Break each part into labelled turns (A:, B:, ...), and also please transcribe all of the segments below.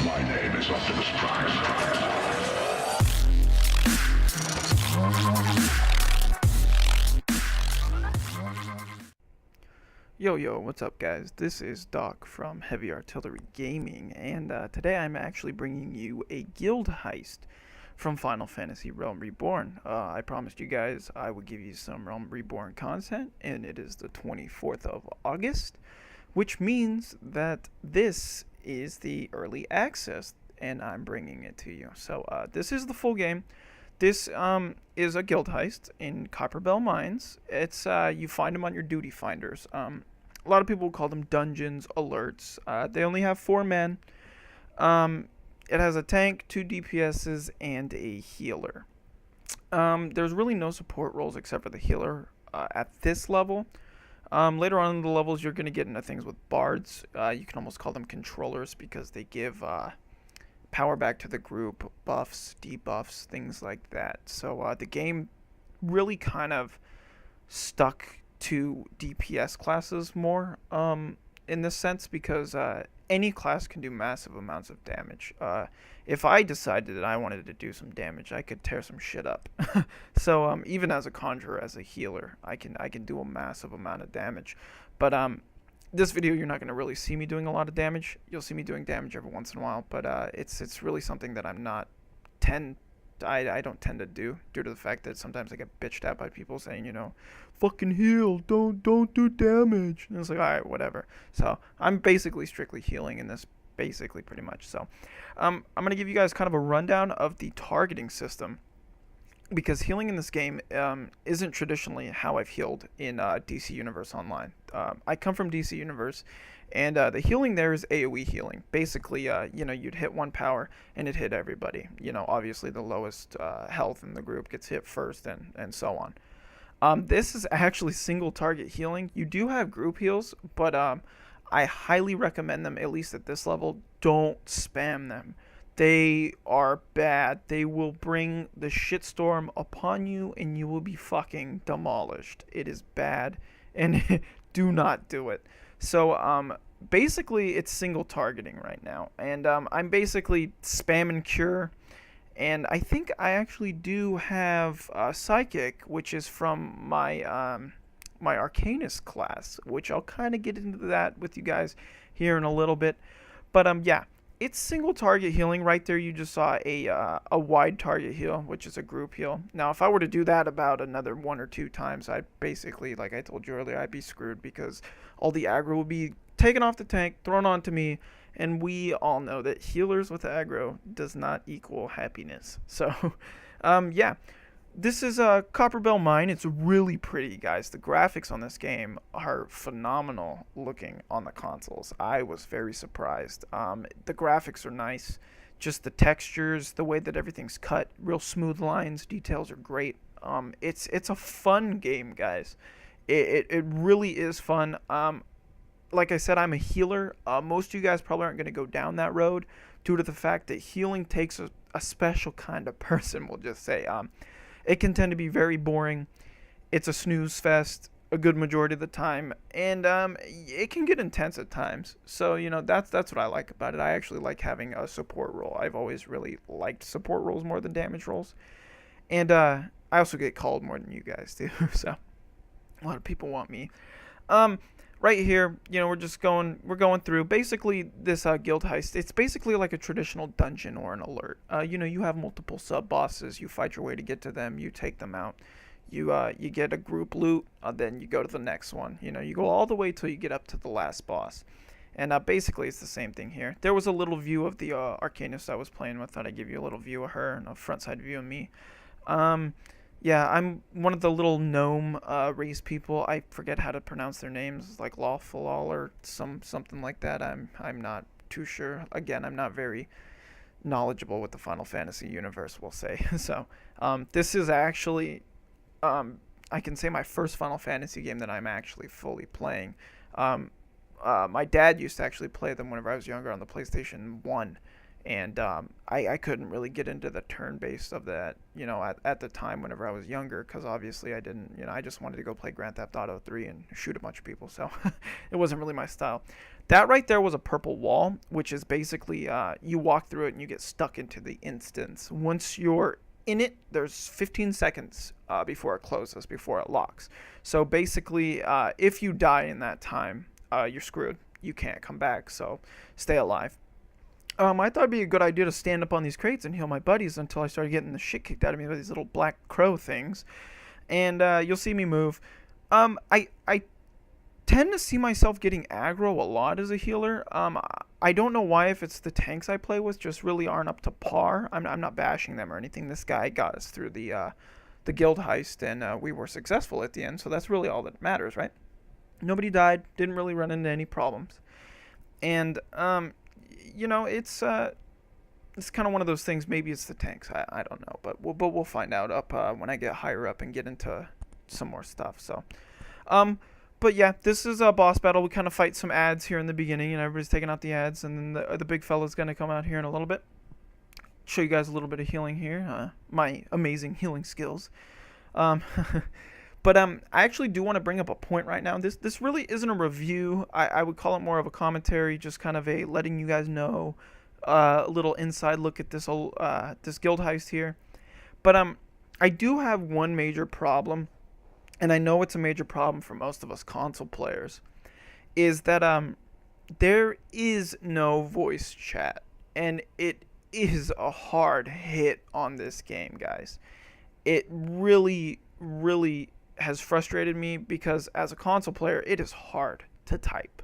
A: My name is Optimus Prime.
B: Yo, what's up guys? This is Doc from Heavy Artillery Gaming, and today I'm actually bringing you a guild heist from Final Fantasy Realm Reborn. I promised you guys I would give you some Realm Reborn content, and it is the 24th of August, which means that this is the early access, and I'm bringing it to you. So this is the full game. This is a guild heist in Copperbell Mines. It's you find them on your duty finders. A lot of people call them dungeons, alerts. They only have 4 men. It has a tank, 2 DPSs, and a healer. There's really no support roles except for the healer at this level. Later on in the levels, you're going to get into things with bards. You can almost call them controllers because they give power back to the group, buffs, debuffs, things like that. So the game really kind of stuck to DPS classes more in this sense because any class can do massive amounts of damage. If I decided that I wanted to do some damage, I could tear some shit up. So even as a conjurer, as a healer, I can do a massive amount of damage. But this video, you're not going to really see me doing a lot of damage. You'll see me doing damage every once in a while, but it's really something that I don't tend to do due to the fact that sometimes I get bitched at by people saying, fucking heal, don't do damage. And it's like, all right, whatever. So I'm basically strictly healing in this, basically pretty much. So I'm going to give you guys kind of a rundown of the targeting system, because healing in this game isn't traditionally how I've healed in DC Universe Online. I come from DC Universe, and the healing there is AoE healing. Basically, you'd hit one power, and it hit everybody. Obviously the lowest health in the group gets hit first, and so on. This is actually single target healing. You do have group heals, but I highly recommend them, at least at this level. Don't spam them. They are bad. They will bring the shitstorm upon you, and you will be fucking demolished. It is bad, and do not do it. So, basically, it's single targeting right now, and I'm basically spamming cure, and I think I actually do have psychic, which is from my my Arcanist class, which I'll kind of get into that with you guys here in a little bit. But yeah. It's single target healing. Right there you just saw a wide target heal, which is a group heal. Now if I were to do that about another 1 or 2 times, I'd basically, like I told you earlier, I'd be screwed because all the aggro would be taken off the tank, thrown onto me, and we all know that healers with aggro does not equal happiness. So yeah. This is a Copperbell Mine. It's really pretty, guys. The graphics on this game are phenomenal looking on the consoles. I was very surprised. The graphics are nice. Just the textures, the way that everything's cut, real smooth lines, details are great. It's a fun game, guys. It really is fun. Like I said, I'm a healer. Most of you guys probably aren't going to go down that road due to the fact that healing takes a special kind of person, we'll just say. It can tend to be very boring. It's a snooze fest a good majority of the time, and it can get intense at times. So that's what I like about it. I actually like having a support role. I've always really liked support roles more than damage roles, and I also get called more than you guys do. So a lot of people want me. Right here, we're going through basically this guild heist. It's basically like a traditional dungeon or an alert. You have multiple sub bosses. You fight your way to get to them. You take them out. You get a group loot. Then you go to the next one. You go all the way till you get up to the last boss. And basically it's the same thing here. There was a little view of the Arcanist I was playing with. Thought I'd give you a little view of her and a front side view of me. Yeah, I'm one of the little gnome race people. I forget how to pronounce their names, like Lawfulal or something like that. I'm not too sure. Again, I'm not very knowledgeable with the Final Fantasy universe, we'll say. So, this is actually, I can say my first Final Fantasy game that I'm actually fully playing. My dad used to actually play them whenever I was younger on the PlayStation 1. And I couldn't really get into the turn-based of that, at the time whenever I was younger, because obviously I didn't, I just wanted to go play Grand Theft Auto 3 and shoot a bunch of people, so it wasn't really my style. That right there was a purple wall, which is basically you walk through it and you get stuck into the instance. Once you're in it, there's 15 seconds before it closes, before it locks. So basically, if you die in that time, you're screwed. You can't come back, so stay alive. I thought it'd be a good idea to stand up on these crates and heal my buddies until I started getting the shit kicked out of me by these little black crow things. And you'll see me move. I tend to see myself getting aggro a lot as a healer. I don't know why, if it's the tanks I play with just really aren't up to par. I'm not bashing them or anything. This guy got us through the guild heist, and we were successful at the end, so that's really all that matters, right? Nobody died, didn't really run into any problems. And, it's kind of one of those things. Maybe it's the tanks. I don't know, but we'll find out up when I get higher up and get into some more stuff. So, but yeah, this is a boss battle. We kind of fight some ads here in the beginning, and everybody's taking out the ads, and then the big fella's going to come out here in a little bit. Show you guys a little bit of healing here, my amazing healing skills. But I actually do want to bring up a point right now. This really isn't a review. I would call it more of a commentary, just kind of a letting you guys know a little inside look at this guild heist here. But I do have one major problem, and I know it's a major problem for most of us console players, is that there is no voice chat, and it is a hard hit on this game, guys. It really, really has frustrated me because as a console player, it is hard to type.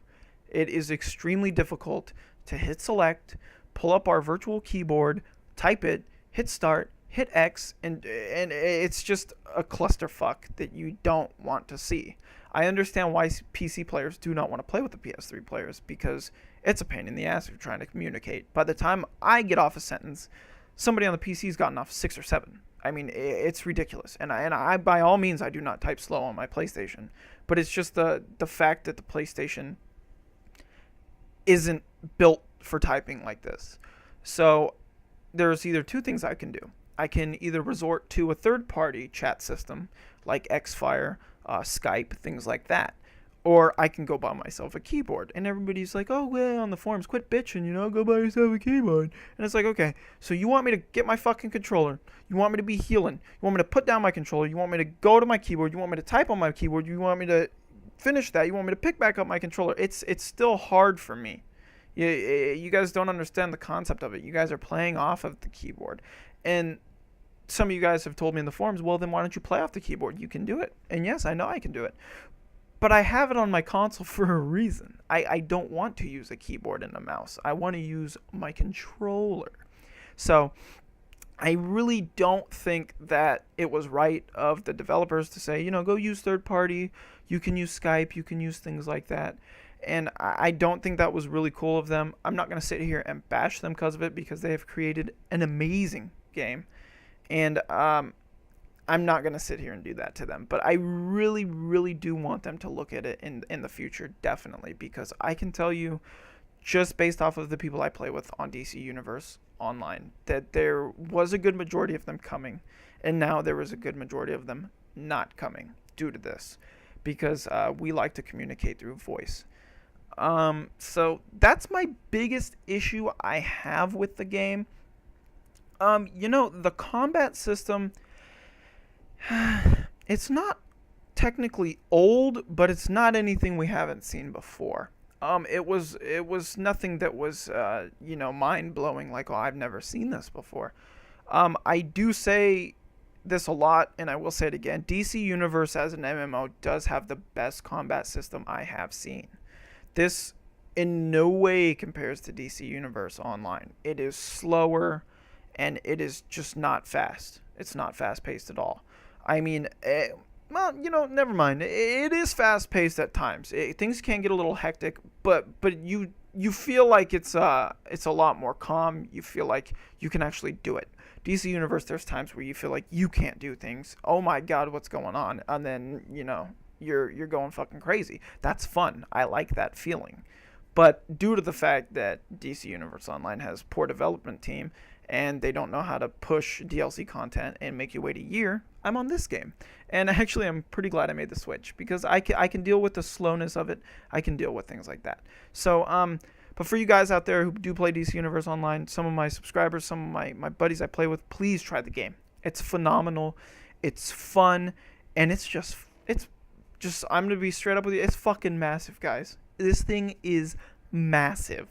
B: It is extremely difficult to hit select, pull up our virtual keyboard, type it, hit start, hit X, and it's just a clusterfuck that you don't want to see. I understand why PC players do not want to play with the PS3 players, because it's a pain in the ass if you're trying to communicate. By the time I get off a sentence, somebody on the PC's gotten off 6 or 7. I mean, it's ridiculous. And I by all means, I do not type slow on my PlayStation. But it's just the fact that the PlayStation isn't built for typing like this. So there's either two things I can do. I can either resort to a third-party chat system like XFire, Skype, things like that. Or I can go buy myself a keyboard. And everybody's like, oh, well, on the forums, quit bitching, go buy yourself a keyboard. And it's like, okay, so you want me to get my fucking controller. You want me to be healing. You want me to put down my controller. You want me to go to my keyboard. You want me to type on my keyboard. You want me to finish that. You want me to pick back up my controller. It's still hard for me. You guys don't understand the concept of it. You guys are playing off of the keyboard. And some of you guys have told me in the forums, well, then why don't you play off the keyboard? You can do it. And yes, I know I can do it. But I have it on my console for a reason. I don't want to use a keyboard and a mouse. I want to use my controller. So I really don't think that it was right of the developers to say, go use third party. You can use Skype. You can use things like that. And I don't think that was really cool of them. I'm not going to sit here and bash them because of it, because they have created an amazing game. And I'm not going to sit here and do that to them. But I really, really do want them to look at it in the future, definitely. Because I can tell you, just based off of the people I play with on DC Universe Online, that there was a good majority of them coming. And now there is a good majority of them not coming due to this. Because we like to communicate through voice. So that's my biggest issue I have with the game. The combat system, it's not technically old, but it's not anything we haven't seen before. It was nothing that was, mind-blowing, like, oh, I've never seen this before. I do say this a lot, and I will say it again. DC Universe as an MMO does have the best combat system I have seen. This in no way compares to DC Universe Online. It is slower, and it is just not fast. It's not fast-paced at all. I mean, never mind. It is fast-paced at times. Things can get a little hectic, but you feel like it's a lot more calm. You feel like you can actually do it. DC Universe, there's times where you feel like you can't do things. Oh my God, what's going on? And then you're going fucking crazy. That's fun. I like that feeling. But due to the fact that DC Universe Online has poor development team and they don't know how to push DLC content and make you wait a year, I'm on this game. And actually, I'm pretty glad I made the switch, because I can deal with the slowness of it. I can deal with things like that. So, but for you guys out there who do play DC Universe Online, some of my subscribers, some of my buddies I play with, please try the game. It's phenomenal. It's fun. And it's just, I'm going to be straight up with you. It's fucking massive, guys. This thing is massive.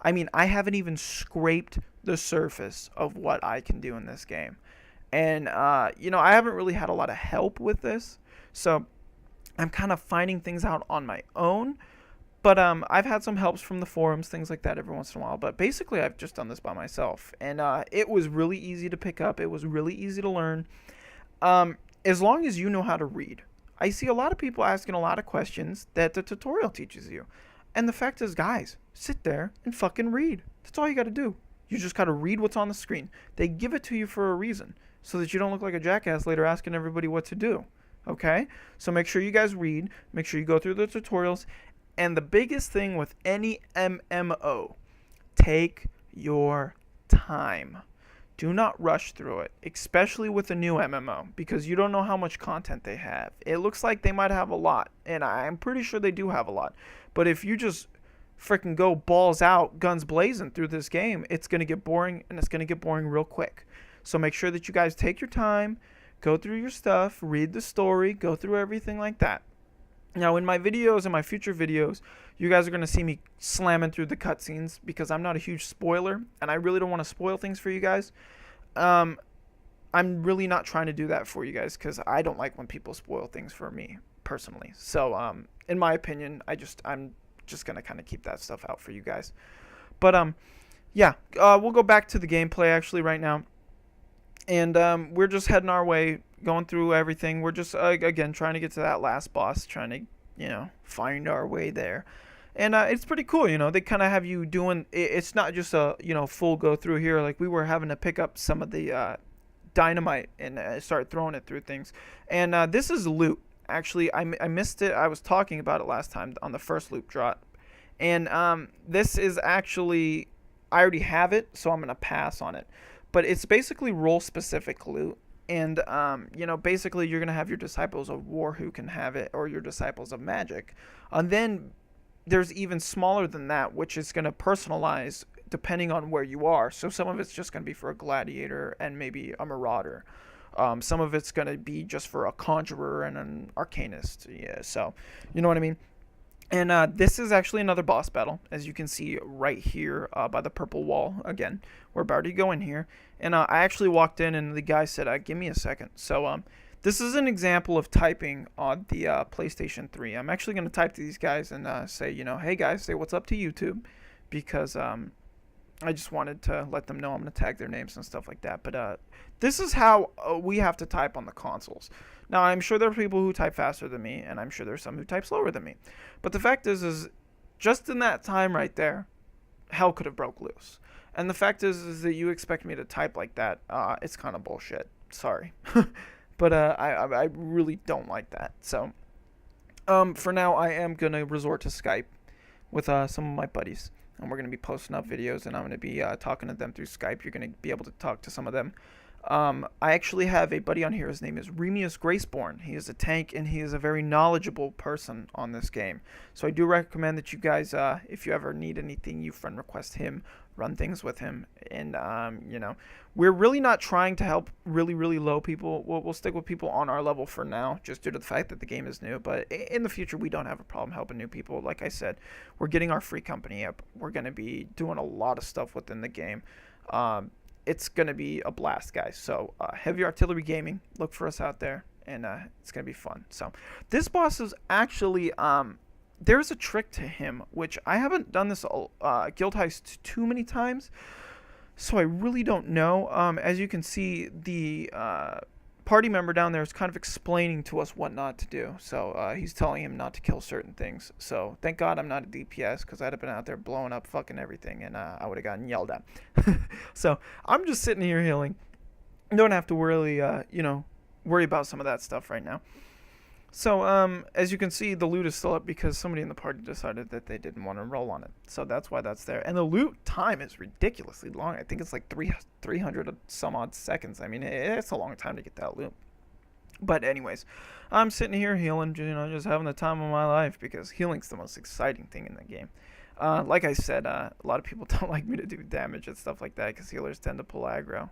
B: I mean, I haven't even scraped the surface of what I can do in this game. And, I haven't really had a lot of help with this. So I'm kind of finding things out on my own. But I've had some helps from the forums, things like that every once in a while. But basically, I've just done this by myself. And it was really easy to pick up. It was really easy to learn. As long as you know how to read. I see a lot of people asking a lot of questions that the tutorial teaches you. And the fact is, guys, sit there and fucking read. That's all you got to do. You just got to read what's on the screen. They give it to you for a reason, so that you don't look like a jackass later asking everybody what to do. Okay? So make sure you guys read. Make sure you go through the tutorials. And the biggest thing with any MMO, take your time. Do not rush through it, especially with a new MMO, because you don't know how much content they have. It looks like they might have a lot, and I'm pretty sure they do have a lot. But if you just freaking go balls out, guns blazing through this game, it's going to get boring, and it's going to get boring real quick. So make sure that you guys take your time, go through your stuff, read the story, go through everything like that. Now, in my videos and my future videos, you guys are going to see me slamming through the cutscenes, because I'm not a huge spoiler, and I really don't want to spoil things for you guys. I'm really not trying to do that for you guys, because I don't like when people spoil things for me, personally. So, in my opinion, I'm just going to kind of keep that stuff out for you guys. But, yeah, we'll go back to the gameplay, actually, right now. And we're just heading our way, going through everything. We're just, again, trying to get to that last boss, trying to, find our way there. And it's pretty cool, they kind of have you doing, it's not just a, full go through here. Like, we were having to pick up some of the dynamite and start throwing it through things. And this is loot. Actually, I missed it. I was talking about it last time on the first loot drop. And this is actually, I already have it, so I'm going to pass on it. But it's basically role-specific loot. And, basically you're going to have your Disciples of War who can have it, or your Disciples of Magic. And then there's even smaller than that, which is going to personalize depending on where you are. So some of it's just going to be for a Gladiator and maybe a Marauder. Some of it's going to be just for a Conjurer and an Arcanist. Yeah, so you know what I mean? And this is actually another boss battle, as you can see right here by the purple wall. Again, we're about to go in here. And I actually walked in, and the guy said, give me a second. So this is an example of typing on the PlayStation 3. I'm actually going to type to these guys and say, hey guys, say what's up to YouTube. Because I just wanted to let them know I'm going to tag their names and stuff like that. But this is how we have to type on the consoles. Now, I'm sure there are people who type faster than me, and I'm sure there's some who type slower than me. But the fact is just in that time right there, hell could have broke loose. And the fact is that you expect me to type like that. It's kind of bullshit. Sorry. But I really don't like that. So for now, I am going to resort to Skype with some of my buddies. And we're going to be posting up videos, and I'm going to be talking to them through Skype. You're going to be able to talk to some of them. I actually have a buddy on here. His name is Remius Graceborn. He is a tank, and he is a very knowledgeable person on this game. So I do recommend that you guys, if you ever need anything, you friend request him, run things with him. And, we're really not trying to help really, really low people. We'll stick with people on our level for now, just due to the fact that the game is new. But in the future, we don't have a problem helping new people. Like I said, we're getting our free company up. We're going to be doing a lot of stuff within the game. It's going to be a blast, guys. So Heavy Artillery Gaming, look for us out there, and it's going to be fun. So this boss is actually, there's a trick to him, which I haven't done this Guild Heist too many times, so I really don't know. As you can see, the party member down there is kind of explaining to us what not to do. So he's telling him not to kill certain things. So thank God I'm not a DPS, because I'd have been out there blowing up fucking everything, and I would have gotten yelled at. So I'm just sitting here healing. Don't have to really, worry about some of that stuff right now. So, as you can see, the loot is still up because somebody in the party decided that they didn't want to roll on it. So that's why that's there. And the loot time is ridiculously long. I think it's like 300 some odd seconds. I mean, it's a long time to get that loot. But anyways, I'm sitting here healing, just having the time of my life because healing's the most exciting thing in the game. Like I said, a lot of people don't like me to do damage and stuff like that because healers tend to pull aggro.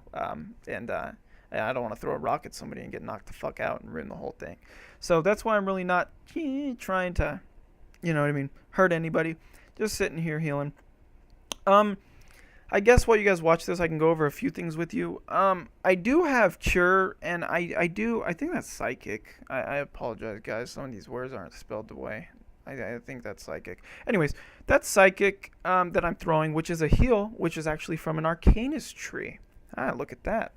B: And I don't want to throw a rock at somebody and get knocked the fuck out and ruin the whole thing. So that's why I'm really not trying to, hurt anybody. Just sitting here healing. I guess while you guys watch this, I can go over a few things with you. I do have Cure, and I think that's Psychic. I apologize, guys. Some of these words aren't spelled the way. I think that's Psychic. Anyways, that's Psychic that I'm throwing, which is a heal, which is actually from an Arcanist tree. Look at that.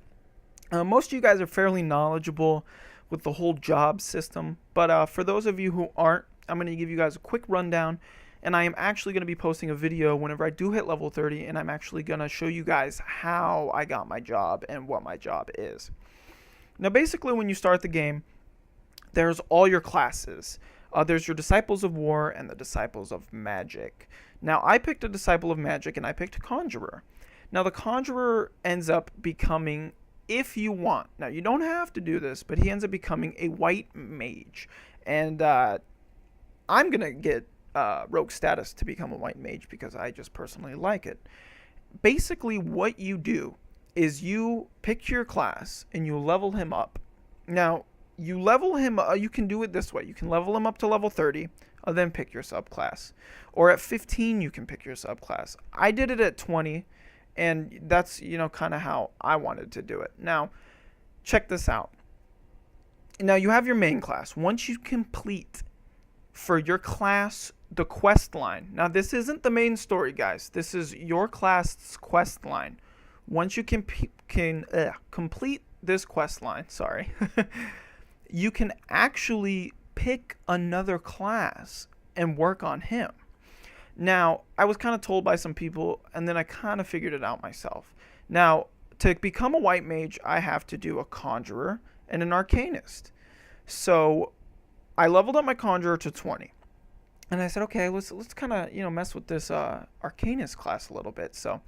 B: Most of you guys are fairly knowledgeable with the whole job system, but for those of you who aren't, I'm going to give you guys a quick rundown, and I am actually going to be posting a video whenever I do hit level 30, and I'm actually going to show you guys how I got my job and what my job is. Now, basically, when you start the game, there's all your classes. There's your Disciples of War and the Disciples of Magic. Now, I picked a Disciple of Magic, and I picked a Conjurer. Now, the Conjurer ends up becoming, if you want, now you don't have to do this, but he ends up becoming a white mage. And I'm going to get rogue status to become a white mage because I just personally like it. Basically, what you do is you pick your class and you level him up. Now, you level him up, you can do it this way. You can level him up to level 30, then pick your subclass. Or at 15, you can pick your subclass. I did it at 20. And that's, kind of how I wanted to do it. Now, check this out. Now, you have your main class. Once you complete for your class the quest line. Now, this isn't the main story, guys. This is your class's quest line. Once you can complete this quest line, you can actually pick another class and work on him. Now, I was kind of told by some people, and then I kind of figured it out myself. Now, to become a white mage, I have to do a Conjurer and an Arcanist. So, I leveled up my Conjurer to 20. And I said, okay, let's kind of, mess with this Arcanist class a little bit. So,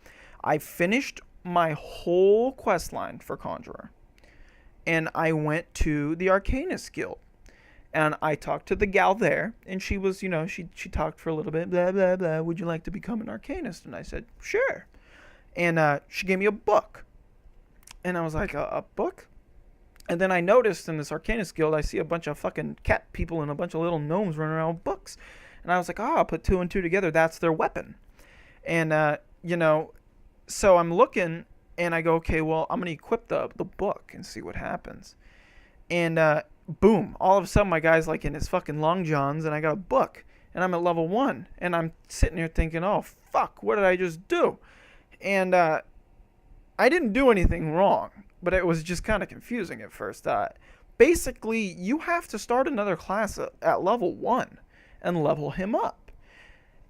B: I finished my whole quest line for Conjurer. And I went to the Arcanist Guild. And I talked to the gal there, and she was, she talked for a little bit, blah, blah, blah. Would you like to become an Arcanist? And I said, sure. And she gave me a book. And I was like, a book? And then I noticed in this Arcanist Guild, I see a bunch of fucking cat people and a bunch of little gnomes running around with books. And I was like, I'll put two and two together. That's their weapon. And, so I'm looking, and I go, okay, well, I'm going to equip the book and see what happens. And, boom, all of a sudden my guy's like in his fucking long johns and I got a book and I'm at level 1 and I'm sitting here thinking, oh fuck, what did I just do? And I didn't do anything wrong, but it was just kind of confusing at first. Basically, you have to start another class at level 1 and level him up.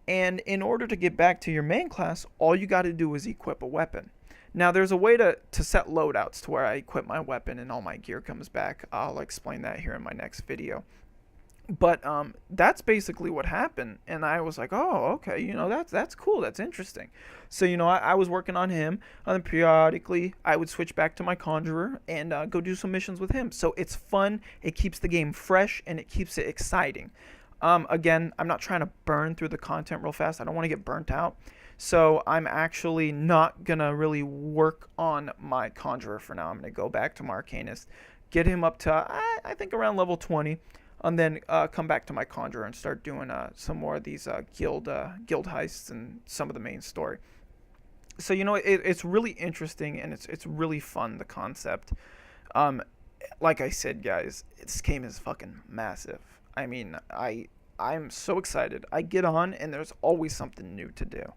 B: And in order to get back to your main class, all you got to do is equip a weapon. Now, there's a way to set loadouts to where I equip my weapon and all my gear comes back. I'll explain that here in my next video. But that's basically what happened. And I was like, oh, okay, that's cool. That's interesting. So, I was working on him. And then periodically, I would switch back to my Conjurer and go do some missions with him. So it's fun. It keeps the game fresh and it keeps it exciting. Again, I'm not trying to burn through the content real fast. I don't want to get burnt out. So I'm actually not going to really work on my Conjurer for now. I'm going to go back to my Arcanist, get him up to, I think, around level 20, and then come back to my Conjurer and start doing some more of these guild heists and some of the main story. So, it's really interesting, and it's really fun, the concept. Like I said, guys, this game is fucking massive. I mean, I'm so excited. I get on, and there's always something new to do.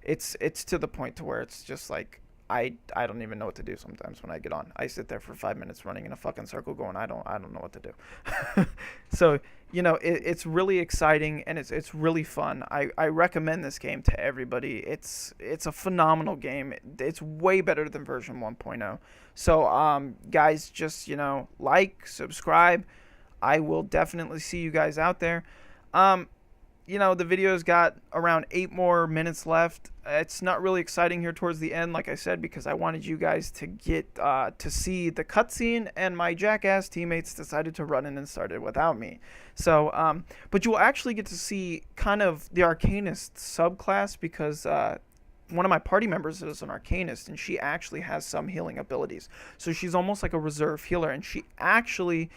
B: It's to the point to where it's just like I don't even know what to do sometimes when I get on. I sit there for 5 minutes running in a fucking circle going, I don't know what to do. So, it's really exciting and it's really fun. I recommend this game to everybody. It's a phenomenal game. It's way better than version 1.0. So, guys, just, like, subscribe. I will definitely see you guys out there. The video's got around 8 more minutes left. It's not really exciting here towards the end, like I said, because I wanted you guys to get to see the cutscene, and my jackass teammates decided to run in and start it without me. So, but you will actually get to see kind of the Arcanist subclass, because one of my party members is an Arcanist, and she actually has some healing abilities. So she's almost like a reserve healer, and she actually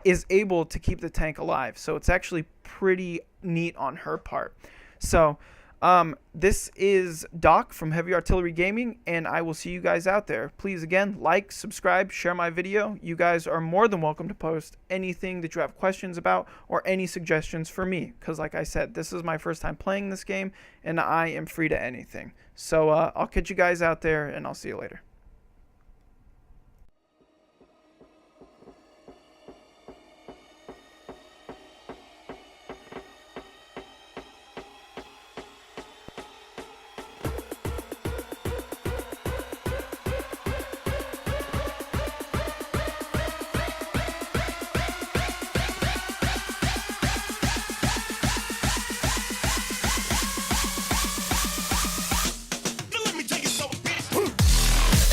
B: is able to keep the tank alive. So it's actually pretty neat on her part. So this is Doc from Heavy Artillery Gaming, and I will see you guys out there. Please, again, like, subscribe, share my video. You guys are more than welcome to post anything that you have questions about or any suggestions for me, because like I said, this is my first time playing this game, and I am free to anything. So I'll catch you guys out there, and I'll see you later.
C: Let me tell you something, bitch.